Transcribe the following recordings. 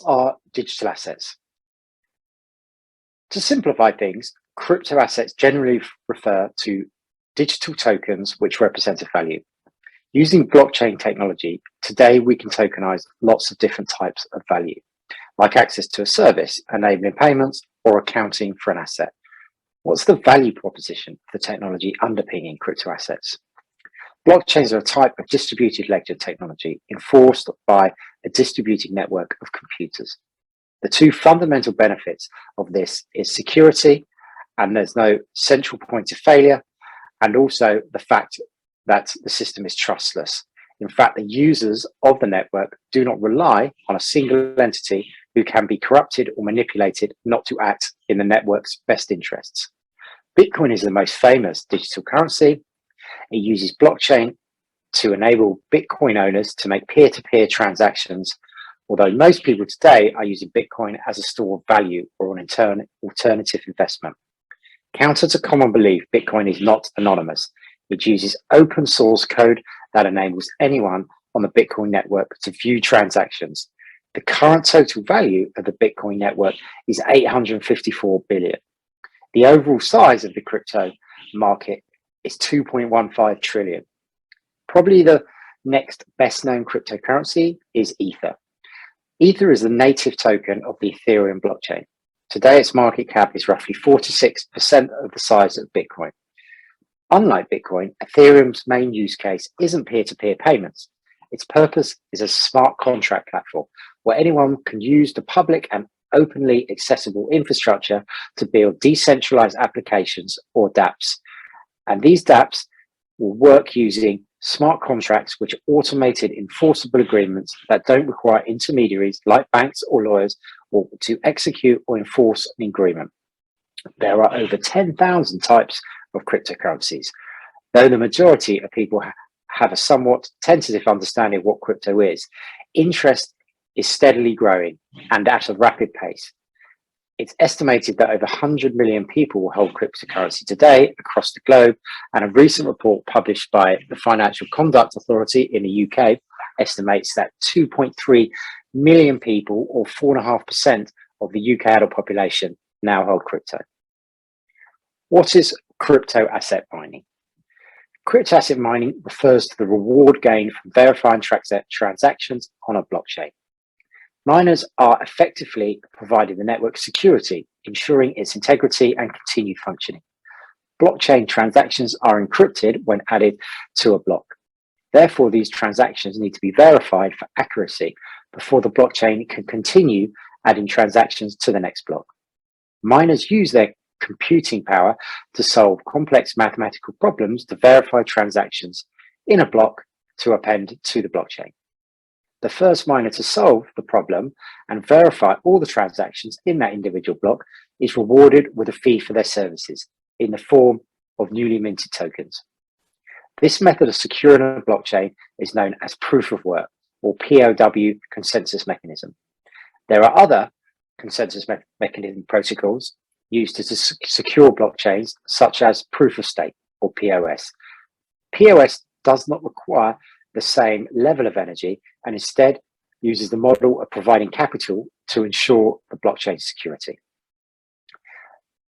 Are digital assets. To simplify things, crypto assets generally refer to digital tokens which represent a value. Using blockchain technology, today we can tokenize lots of different types of value, like access to a service, enabling payments, or accounting for an asset. What's the value proposition for technology underpinning crypto assets? Blockchains are a type of distributed ledger technology enforced by a distributed network of computers. The two fundamental benefits of this is security, and there's no central point of failure, and also the fact that the system is trustless. In fact, the users of the network do not rely on a single entity who can be corrupted or manipulated not to act in the network's best interests. Bitcoin is the most famous digital currency. It uses blockchain to enable Bitcoin owners to make peer-to-peer transactions, although most people today are using Bitcoin as a store of value or an alternative investment. Counter to common belief, Bitcoin is not anonymous. It uses open source code that enables anyone on the Bitcoin network to view transactions. The current total value of the Bitcoin network is 854 billion. The overall size of the crypto market is 2.15 trillion. Probably the next best known cryptocurrency is Ether. Ether is the native token of the Ethereum blockchain. Today, its market cap is roughly 46% of the size of Bitcoin. Unlike Bitcoin, Ethereum's main use case isn't peer-to-peer payments. Its purpose is a smart contract platform where anyone can use the public and openly accessible infrastructure to build decentralized applications or dApps. And these dApps will work using smart contracts which are automated enforceable agreements that don't require intermediaries like banks or lawyers or to execute or enforce an agreement. There are over 10,000 types of cryptocurrencies, though the majority of people have a somewhat tentative understanding of what crypto is. Interest is steadily growing and at a rapid pace. It's estimated that over 100 million people hold cryptocurrency today across the globe, and a recent report published by the Financial Conduct Authority in the UK estimates that 2.3 million people, or 4.5% of the UK adult population, now hold crypto. What is crypto asset mining? Crypto asset mining refers to the reward gained from verifying transactions on a blockchain. Miners are effectively providing the network security, ensuring its integrity and continued functioning. Blockchain transactions are encrypted when added to a block. Therefore, these transactions need to be verified for accuracy before the blockchain can continue adding transactions to the next block. Miners use their computing power to solve complex mathematical problems to verify transactions in a block to append to the blockchain. The first miner to solve the problem and verify all the transactions in that individual block is rewarded with a fee for their services in the form of newly minted tokens. This method of securing a blockchain is known as proof of work, or POW consensus mechanism. There are other consensus mechanism protocols used to secure blockchains, such as proof of stake, or POS. POS does not require the same level of energy and instead uses the model of providing capital to ensure the blockchain security.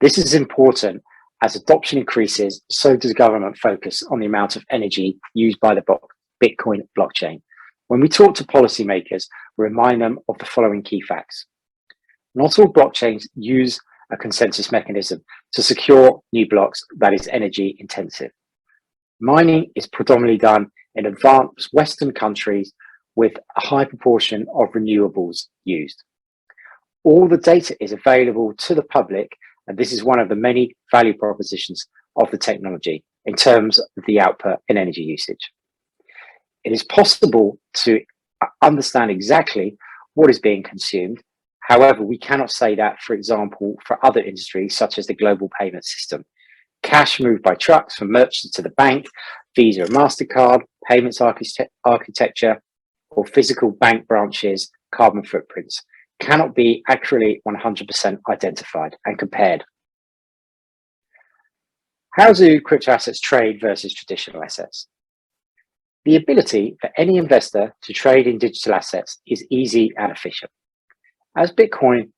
This is important as adoption increases, so does government focus on the amount of energy used by the Bitcoin blockchain. When we talk to policymakers, we remind them of the following key facts. Not all blockchains use a consensus mechanism to secure new blocks that is energy intensive. Mining is predominantly done in advanced Western countries with a high proportion of renewables used. All the data is available to the public, and this is one of the many value propositions of the technology in terms of the output and energy usage. It is possible to understand exactly what is being consumed. However, we cannot say that, for example, for other industries such as the global payment system. Cash moved by trucks from merchants to the bank, Visa and MasterCard, payments architecture, or physical bank branches, carbon footprints. cannot be accurately 100% identified and compared. How do crypto assets trade versus traditional assets? The ability for any investor to trade in digital assets is easy and efficient. As Bitcoin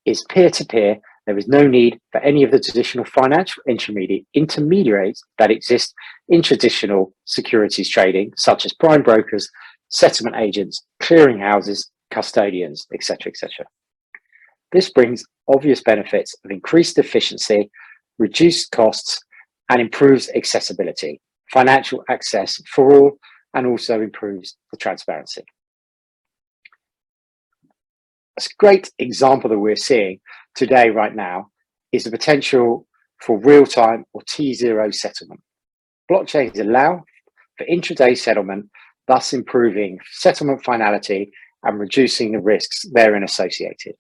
is peer-to-peer, there is no need for any of the traditional financial intermediaries that exist in traditional securities trading, such as prime brokers, settlement agents, clearing houses, custodians, etc., etc. This brings obvious benefits of increased efficiency, reduced costs, and improves accessibility, financial access for all, and also improves the transparency. A great example that we're seeing today, right now, is the potential for real-time or T0 settlement. Blockchains allow for intraday settlement, thus improving settlement finality and reducing the risks therein associated.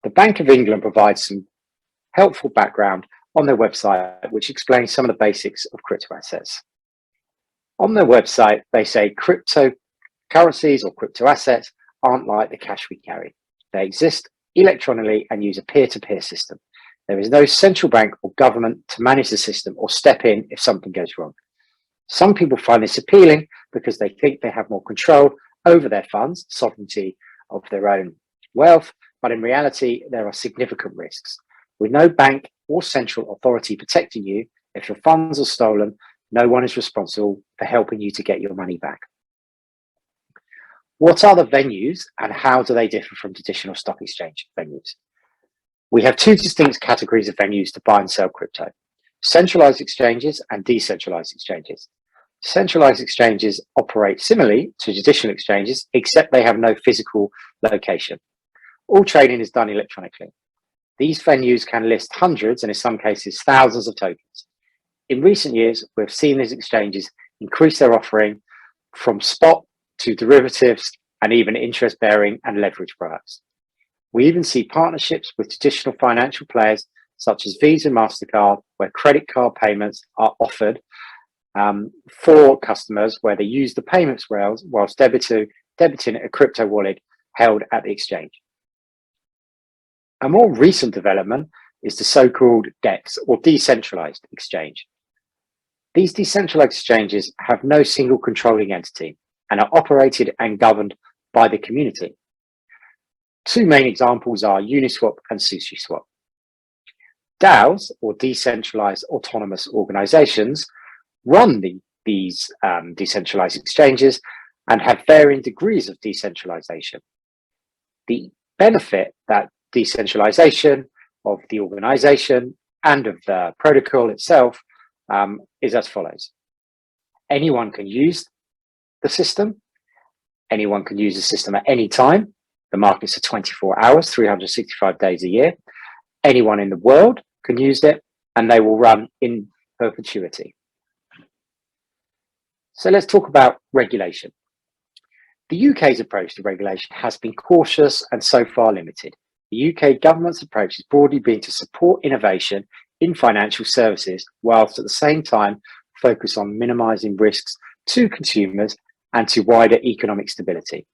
The Bank of England provides some helpful background on their website, which explains some of the basics of crypto assets. On their website, they say cryptocurrencies or crypto assets aren't like the cash we carry. They exist electronically and use a peer-to-peer system. There is no central bank or government to manage the system or step in if something goes wrong. Some people find this appealing because they think they have more control over their funds, sovereignty of their own wealth, but in reality, there are significant risks. With no bank or central authority protecting you, if your funds are stolen, no one is responsible for helping you to get your money back. What are the venues and how do they differ from traditional stock exchange venues? We have two distinct categories of venues to buy and sell crypto: centralized exchanges and decentralized exchanges. Centralized exchanges operate similarly to traditional exchanges, except they have no physical location. All trading is done electronically. These venues can list hundreds and in some cases thousands of tokens. In recent years, we've seen these exchanges increase their offering from spot to derivatives and even interest-bearing and leverage products. We even see partnerships with traditional financial players such as Visa and MasterCard, where credit card payments are offered for customers where they use the payments rails whilst debiting a crypto wallet held at the exchange. A more recent development is the so-called DEX, or decentralized exchange. These decentralized exchanges have no single controlling entity and are operated and governed by the community. Two main examples are Uniswap and SushiSwap. DAOs, or decentralized autonomous organizations, run these decentralized exchanges and have varying degrees of decentralization. The benefit that decentralization of the organization and of the protocol itself is as follows. Anyone can use the system. Anyone can use the system at any time. The markets are 24 hours, 365 days a year. Anyone in the world can use it, and they will run in perpetuity. So let's talk about regulation. The UK's approach to regulation has been cautious and so far limited. The UK government's approach has broadly been to support innovation in financial services, whilst at the same time focus on minimising risks to consumers and to wider economic stability.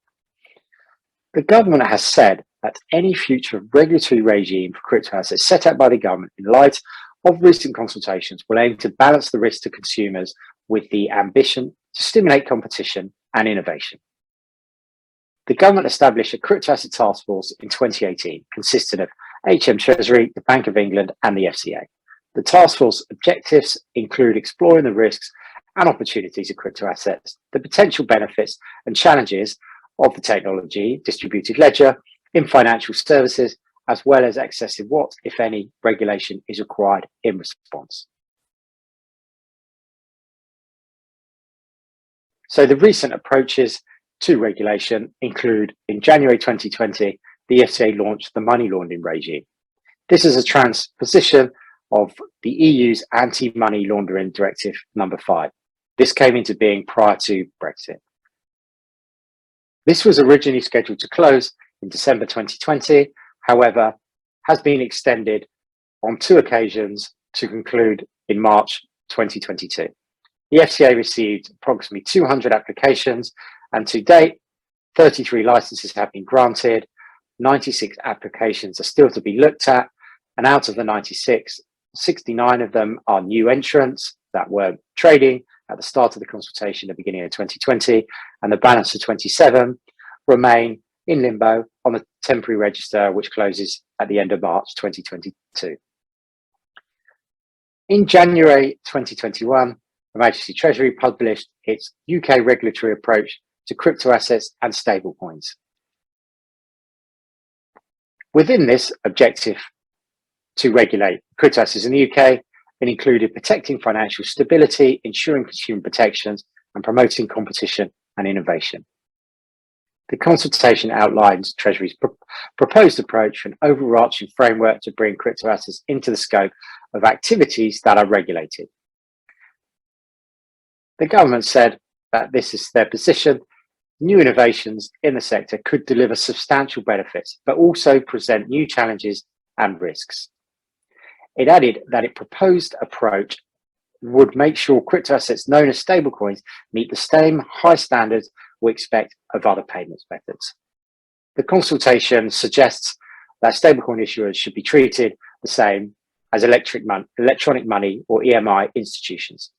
The government has said that any future regulatory regime for crypto assets set out by the government in light of recent consultations will aim to balance the risk to consumers with the ambition to stimulate competition and innovation. The government established a crypto asset task force in 2018, consisting of HM Treasury, the Bank of England, and the FCA. The task force objectives include exploring the risks and opportunities of crypto assets, the potential benefits and challenges of the technology, distributed ledger, in financial services, as well as assessing what, if any, regulation is required in response. So the recent approaches to regulation include, in January 2020, the FCA launched the money laundering regime. This is a transposition of the EU's Anti-Money Laundering Directive number 5. This came into being prior to Brexit. This was originally scheduled to close in December 2020, however, has been extended on 2 occasions to conclude in March 2022. The FCA received approximately 200 applications, and to date, 33 licenses have been granted, 96 applications are still to be looked at, and out of the 96, 69 of them are new entrants that were trading at the start of the consultation at the beginning of 2020, and the balance of 27 remain in limbo on the temporary register, which closes at the end of March 2022. In January 2021, Her Majesty's Treasury published its UK regulatory approach to crypto assets and stablecoins. Within this objective to regulate crypto assets in the UK, it included protecting financial stability, ensuring consumer protections, and promoting competition and innovation. The consultation outlines Treasury's proposed approach for an overarching framework to bring crypto assets into the scope of activities that are regulated. The government said that this is their position. New innovations in the sector could deliver substantial benefits, but also present new challenges and risks. It added that its proposed approach would make sure crypto assets known as stablecoins meet the same high standards we expect of other payments methods. The consultation suggests that stablecoin issuers should be treated the same as electronic money or EMI institutions.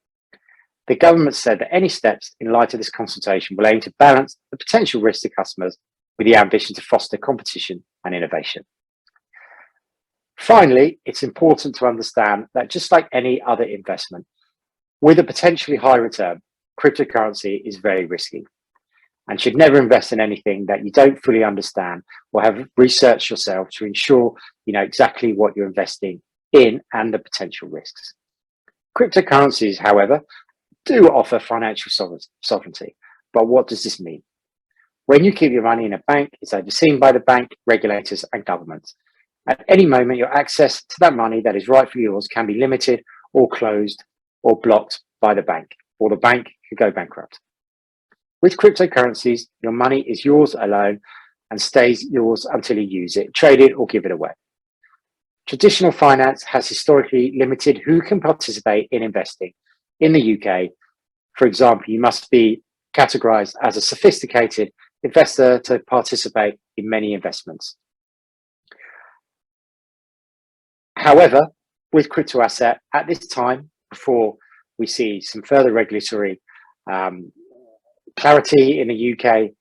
The government said that any steps in light of this consultation will aim to balance the potential risks to customers with the ambition to foster competition and innovation. Finally, it's important to understand that just like any other investment, with a potentially high return, cryptocurrency is very risky and should never invest in anything that you don't fully understand or have researched yourself to ensure you know exactly what you're investing in and the potential risks. Cryptocurrencies, however, do offer financial sovereignty. But what does this mean? When you keep your money in a bank, it's overseen by the bank, regulators, and governments. At any moment, your access to that money that is rightfully yours can be limited or closed or blocked by the bank, or the bank could go bankrupt. With cryptocurrencies, your money is yours alone and stays yours until you use it, trade it, or give it away. Traditional finance has historically limited who can participate in investing. In the UK, for example, you must be categorized as a sophisticated investor to participate in many investments. However, with crypto asset, at this time, before we see some further regulatory clarity in the UK,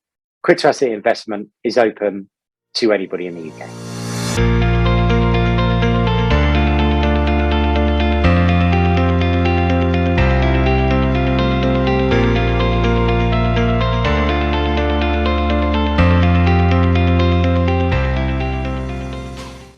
crypto asset investment is open to anybody in the UK.